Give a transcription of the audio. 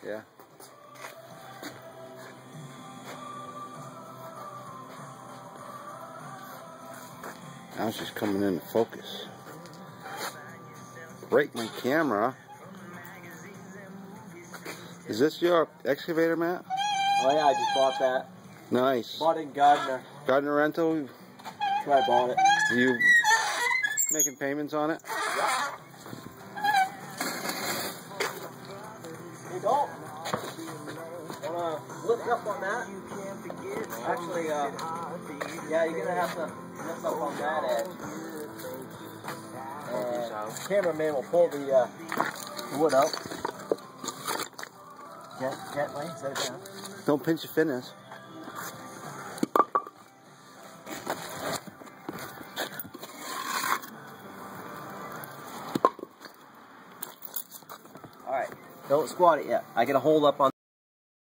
Yeah. Now she's coming into focus. Break my camera. Is this your excavator, Matt? Oh yeah, I just bought that. Nice. Bought it in Gardner. Gardner Rental? That's where I bought it. Are you making payments on it? Yeah. Hey, Dalton. Wanna lift up on that? Actually, yeah, you're gonna have to lift up on that edge. And the cameraman will pull the wood out. Gently, set it down. Don't pinch your fingers. Alright, don't squat it yet. I get a hold up on